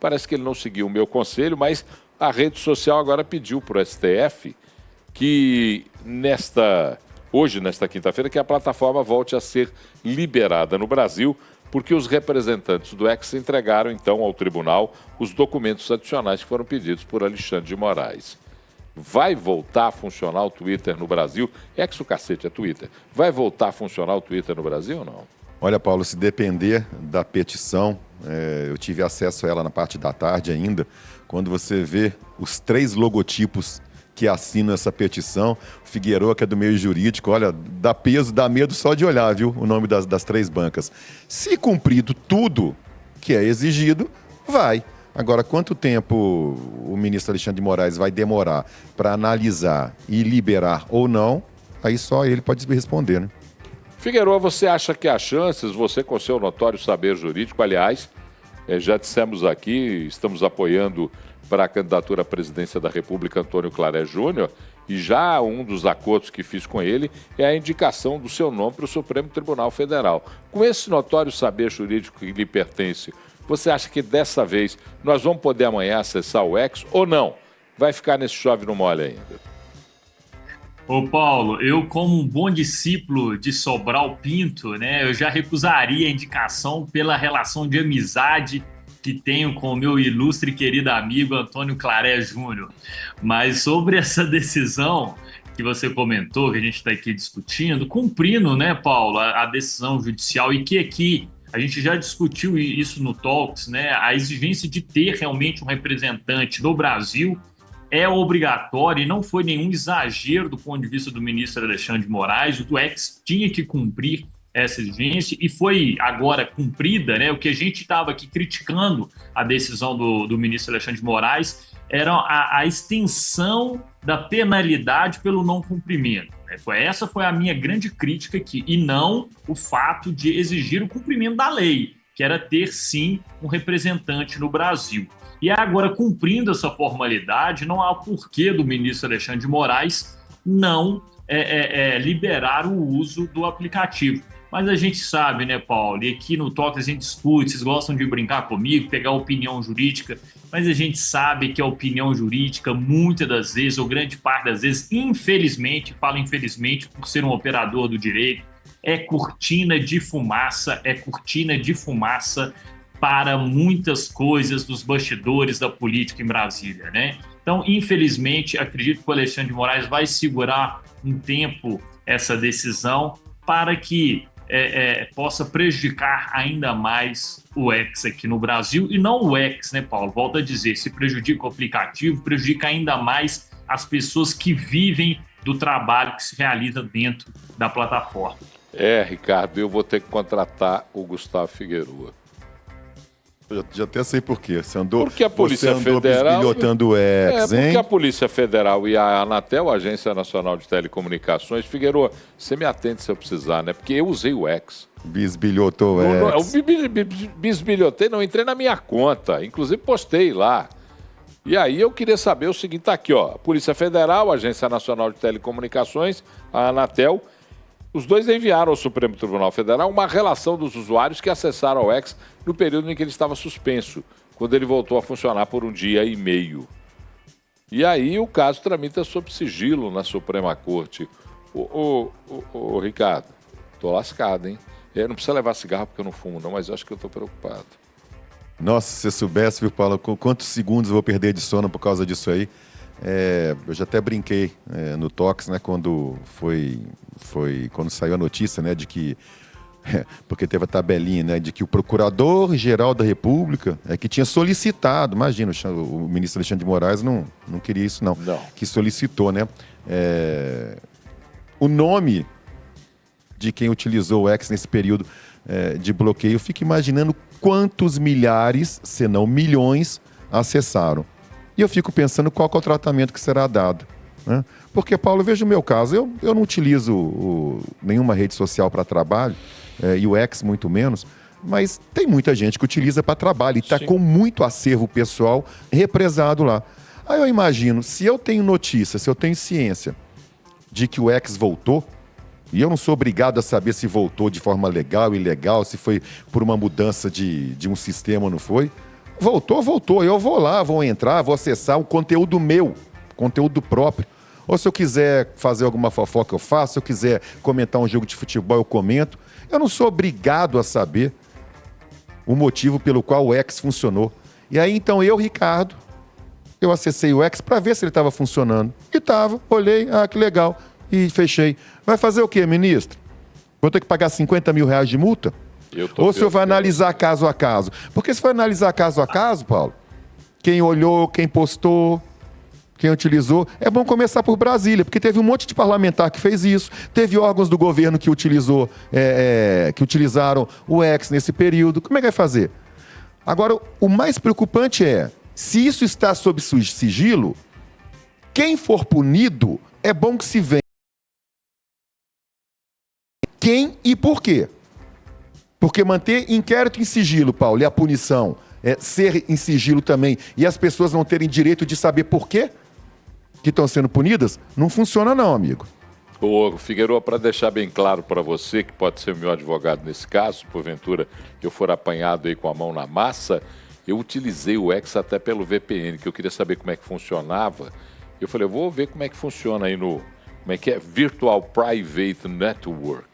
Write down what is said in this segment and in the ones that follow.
Parece que ele não seguiu o meu conselho, mas a rede social agora pediu para o STF que hoje, nesta quinta-feira, que a plataforma volte a ser liberada no Brasil, porque os representantes do X entregaram, então, ao tribunal os documentos adicionais que foram pedidos por Alexandre de Moraes. Vai voltar a funcionar o Twitter no Brasil? X o cacete, é Twitter. Vai voltar a funcionar o Twitter no Brasil ou não? Olha, Paulo, se depender da petição, eu tive acesso a ela na parte da tarde ainda, quando você vê os 3 logotipos que assinam essa petição, Figueiredo, que é do meio jurídico, olha, dá peso, dá medo só de olhar, viu, o nome das 3 bancas. Se cumprido tudo que é exigido, vai. Agora, quanto tempo o ministro Alexandre de Moraes vai demorar para analisar e liberar ou não, aí só ele pode responder, né? Figueiredo, você acha que há chances, você com seu notório saber jurídico, aliás, já dissemos aqui, estamos apoiando para a candidatura à presidência da República Antônio Claré Júnior, e já um dos acordos que fiz com ele é a indicação do seu nome para o Supremo Tribunal Federal. Com esse notório saber jurídico que lhe pertence, você acha que dessa vez nós vamos poder amanhã acessar o X ou não? Vai ficar nesse chove no mole ainda? Ô Paulo, eu como um bom discípulo de Sobral Pinto, né, eu já recusaria a indicação pela relação de amizade que tenho com o meu ilustre e querido amigo Antônio Claré Júnior. Mas sobre essa decisão que você comentou, que a gente está aqui discutindo, cumprindo, né, Paulo, a decisão judicial, e que aqui a gente já discutiu isso no Talks, né, a exigência de ter realmente um representante do Brasil é obrigatório e não foi nenhum exagero do ponto de vista do ministro Alexandre de Moraes. O X tinha que cumprir essa exigência e foi agora cumprida, né? O que a gente estava aqui criticando a decisão do ministro Alexandre de Moraes era a extensão da penalidade pelo não cumprimento. Essa foi a minha grande crítica aqui, e não o fato de exigir o cumprimento da lei, que era ter, sim, um representante no Brasil. E agora, cumprindo essa formalidade, não há porquê do ministro Alexandre de Moraes não liberar o uso do aplicativo. Mas a gente sabe, né, Paulo, e aqui no Toque a gente discute, vocês gostam de brincar comigo, pegar a opinião jurídica, mas a gente sabe que a opinião jurídica, muitas das vezes, ou grande parte das vezes, infelizmente, falo infelizmente por ser um operador do direito, é cortina de fumaça para muitas coisas dos bastidores da política em Brasília, né? Então, infelizmente, acredito que o Alexandre de Moraes vai segurar um tempo essa decisão para que possa prejudicar ainda mais o X aqui no Brasil, e não o X, né, Paulo? Volto a dizer, se prejudica o aplicativo, prejudica ainda mais as pessoas que vivem do trabalho que se realiza dentro da plataforma. Ricardo, eu vou ter que contratar o Gustavo Figueiredo. Eu já até sei por quê. Porque a Polícia Federal... bisbilhotando o X, hein? Porque a Polícia Federal e a Anatel, a Agência Nacional de Telecomunicações, Figueiredo, você me atende se eu precisar, né? Porque eu usei o X. Bisbilhotou o X. Eu bisbilhotei, não, entrei na minha conta. Inclusive postei lá. E aí eu queria saber o seguinte, tá aqui, ó. Polícia Federal, a Agência Nacional de Telecomunicações, a Anatel... Os dois enviaram ao Supremo Tribunal Federal uma relação dos usuários que acessaram o X no período em que ele estava suspenso, quando ele voltou a funcionar por 1 dia e meio. E aí o caso tramita sob sigilo na Suprema Corte. Ô, Ricardo, tô lascado, hein? Não precisa levar cigarro porque eu não fumo, não, mas eu acho que eu tô preocupado. Nossa, se você soubesse, viu, Paulo, quantos segundos eu vou perder de sono por causa disso aí. Eu já até brinquei no Tox, né, quando saiu a notícia, né, de que porque teve a tabelinha, né, de que o Procurador-Geral da República que tinha solicitado, imagina, o ministro Alexandre de Moraes não queria isso não, que solicitou, né, o nome de quem utilizou o X nesse período de bloqueio. Eu fico imaginando quantos milhares, se não milhões, acessaram. E eu fico pensando qual que é o tratamento que será dado, né? Porque, Paulo, veja o meu caso, eu não utilizo nenhuma rede social para trabalho, e o X muito menos, mas tem muita gente que utiliza para trabalho e está com muito acervo pessoal represado lá. Aí eu imagino, se eu tenho notícia, se eu tenho ciência de que o X voltou, e eu não sou obrigado a saber se voltou de forma legal, ilegal, se foi por uma mudança de um sistema ou não foi, Voltou. Eu vou lá, vou entrar, vou acessar o conteúdo meu, conteúdo próprio. Ou se eu quiser fazer alguma fofoca, eu faço. Se eu quiser comentar um jogo de futebol, eu comento. Eu não sou obrigado a saber o motivo pelo qual o X funcionou. E aí, então, Ricardo, eu acessei o X para ver se ele estava funcionando. E estava, olhei, que legal, e fechei. Vai fazer o quê, ministro? Vou ter que pagar 50 mil reais de multa? Ou o senhor vai analisar caso a caso? Porque se for analisar caso a caso, Paulo, quem olhou, quem postou, quem utilizou, é bom começar por Brasília, porque teve um monte de parlamentar que fez isso, teve órgãos do governo que utilizaram o X nesse período. Como é que vai fazer? Agora, o mais preocupante é, se isso está sob sigilo, quem for punido, é bom que se venha quem e por quê. Porque manter inquérito em sigilo, Paulo, e a punição ser em sigilo também, e as pessoas não terem direito de saber por quê que estão sendo punidas, não funciona não, amigo. Ô, Figueiredo, para deixar bem claro para você, que pode ser o meu advogado nesse caso, porventura eu for apanhado aí com a mão na massa, eu utilizei o X até pelo VPN, que eu queria saber como é que funcionava. Eu falei, eu vou ver como é que funciona aí no, como é que é? Virtual Private Network.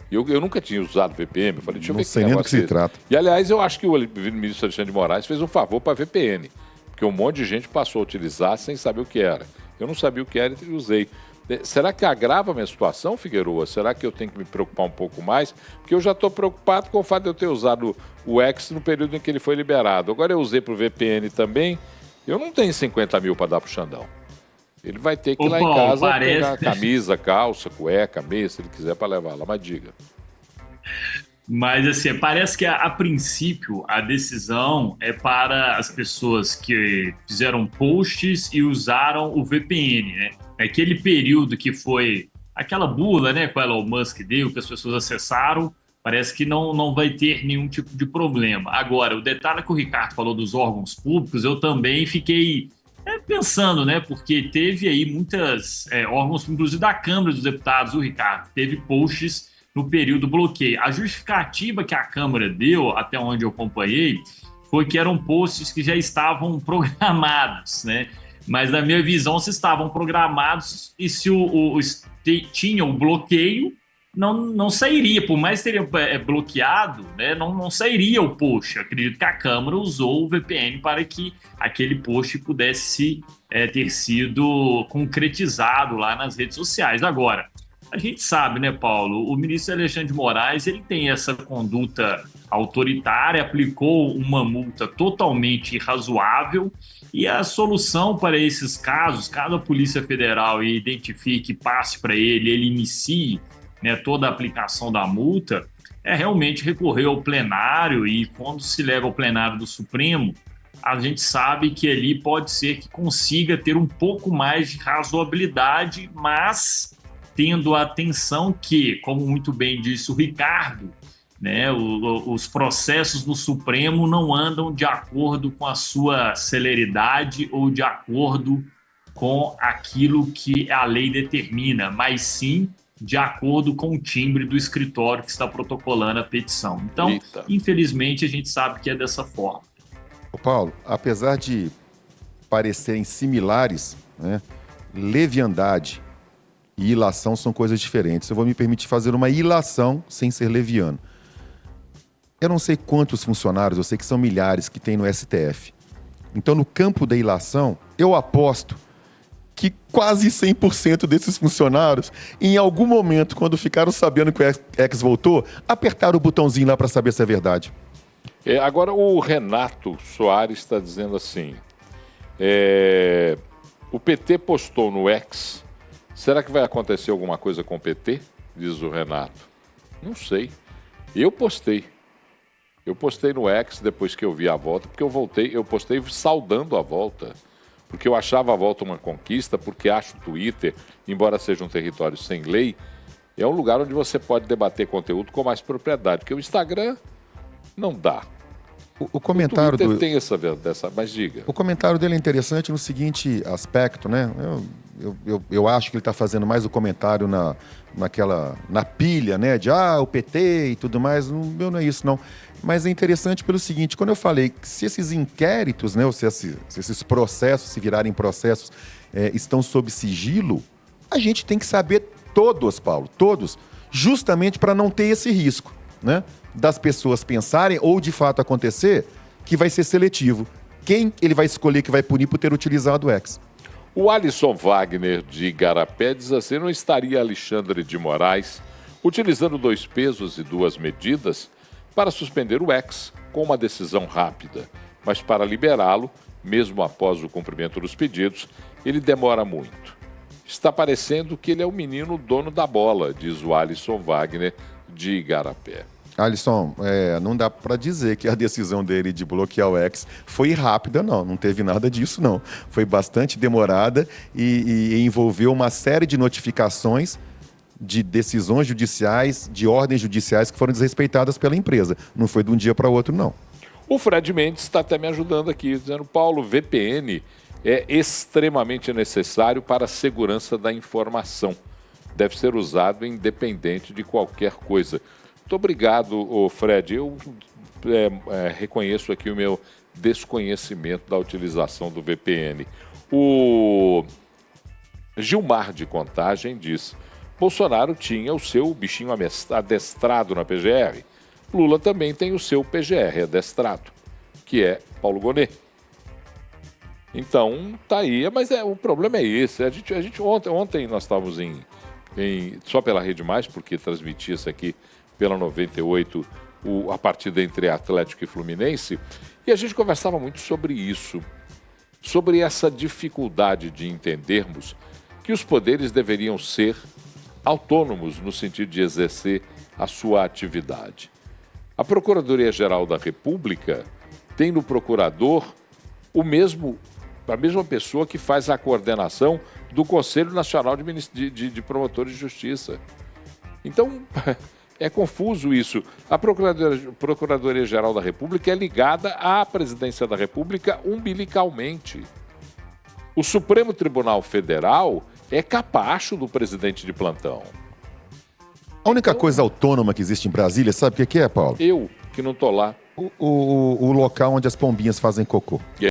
Eu nunca tinha usado VPN, eu falei, deixa eu ver que nem do que se trata. E, aliás, eu acho que o ministro Alexandre de Moraes fez um favor para a VPN, porque um monte de gente passou a utilizar sem saber o que era. Eu não sabia o que era e usei. Será que agrava a minha situação, Figueiredo? Será que eu tenho que me preocupar um pouco mais? Porque eu já estou preocupado com o fato de eu ter usado o X no período em que ele foi liberado. Agora eu usei para o VPN também. Eu não tenho 50 mil para dar para o Xandão. Ele vai ter que ir lá em casa pegar camisa, calça, cueca, meia, se ele quiser, para levar lá. Mas diga. Mas, assim, parece que a princípio a decisão é para as pessoas que fizeram posts e usaram o VPN, né? Aquele período que foi aquela bula, né, que o Elon Musk deu, que as pessoas acessaram, parece que não vai ter nenhum tipo de problema. Agora, o detalhe que o Ricardo falou dos órgãos públicos, eu também fiquei pensando, né, porque teve aí muitos órgãos, inclusive da Câmara dos Deputados, o Ricardo, teve posts no período do bloqueio. A justificativa que a Câmara deu, até onde eu acompanhei, foi que eram posts que já estavam programados, né? Mas, na minha visão, se estavam programados e se tinha o bloqueio, não sairia. Por mais que teria bloqueado, né, não sairia o post. Eu acredito que a Câmara usou o VPN para que aquele post pudesse ter sido concretizado lá nas redes sociais. Agora, a gente sabe, né, Paulo, o ministro Alexandre de Moraes, ele tem essa conduta autoritária, aplicou uma multa totalmente irrazoável, e a solução para esses casos, caso a Polícia Federal identifique, passe para ele inicie, né, toda a aplicação da multa, é realmente recorrer ao plenário, e quando se leva ao plenário do Supremo, a gente sabe que ali pode ser que consiga ter um pouco mais de razoabilidade, mas tendo a atenção que, como muito bem disse o Ricardo, né, os processos no Supremo não andam de acordo com a sua celeridade ou de acordo com aquilo que a lei determina, mas sim de acordo com o timbre do escritório que está protocolando a petição. Então, infelizmente, a gente sabe que é dessa forma. Paulo, apesar de parecerem similares, né, leviandade e ilação são coisas diferentes. Eu vou me permitir fazer uma ilação sem ser leviano. Eu não sei quantos funcionários, eu sei que são milhares que tem no STF. Então, no campo da ilação, eu aposto que quase 100% desses funcionários, em algum momento, quando ficaram sabendo que o X voltou, apertaram o botãozinho lá para saber se é verdade. Agora, o Renato Soares está dizendo assim, o PT postou no X. Será que vai acontecer alguma coisa com o PT? Diz o Renato. Não sei. Eu postei. Eu postei no X depois que eu vi a volta, porque eu postei saudando a volta, porque eu achava a volta uma conquista, porque acho o Twitter, embora seja um território sem lei, é um lugar onde você pode debater conteúdo com mais propriedade, porque o Instagram não dá. O comentário o Twitter tem dessa, mas diga. O comentário dele é interessante no seguinte aspecto, né? Eu acho que ele está fazendo mais o comentário na pilha, né? De o PT e tudo mais. Não é isso, não. Mas é interessante pelo seguinte, quando eu falei que se esses inquéritos, né, ou se esses processos, se virarem processos, estão sob sigilo, a gente tem que saber todos, Paulo, todos, justamente para não ter esse risco, né, das pessoas pensarem, ou de fato acontecer, que vai ser seletivo. Quem ele vai escolher que vai punir por ter utilizado o X? O Alisson Wagner de Igarapé diz assim: não estaria Alexandre de Moraes utilizando 2 pesos e 2 medidas para suspender o X com uma decisão rápida, mas para liberá-lo, mesmo após o cumprimento dos pedidos, ele demora muito. Está parecendo que ele é o menino dono da bola, diz o Alisson Wagner de Igarapé. Alisson, não dá para dizer que a decisão dele de bloquear o X foi rápida, não teve nada disso, não. Foi bastante demorada e envolveu uma série de notificações de decisões judiciais, de ordens judiciais que foram desrespeitadas pela empresa. Não foi de um dia para o outro, não. O Fred Mendes está até me ajudando aqui, dizendo: Paulo, VPN é extremamente necessário para a segurança da informação. Deve ser usado independente de qualquer coisa. Muito obrigado, Fred. Eu reconheço aqui o meu desconhecimento da utilização do VPN. O Gilmar de Contagem diz: Bolsonaro tinha o seu bichinho adestrado na PGR. Lula também tem o seu PGR adestrado, que é Paulo Gonet. Então, tá aí. Mas o problema é esse. A gente ontem nós estávamos só pela Rede Mais, porque transmitia isso aqui pela 98, a partida entre Atlético e Fluminense, e a gente conversava muito sobre isso, sobre essa dificuldade de entendermos que os poderes deveriam ser autônomos no sentido de exercer a sua atividade. A Procuradoria-Geral da República tem no procurador a mesma pessoa que faz a coordenação do Conselho Nacional de Promotores de Justiça. Então, é confuso isso. A Procuradoria-Geral da República é ligada à Presidência da República umbilicalmente. O Supremo Tribunal Federal é capacho do presidente de plantão. A única coisa autônoma que existe em Brasília, sabe o que é, Paulo? Eu, que não estou lá. O local onde as pombinhas fazem cocô.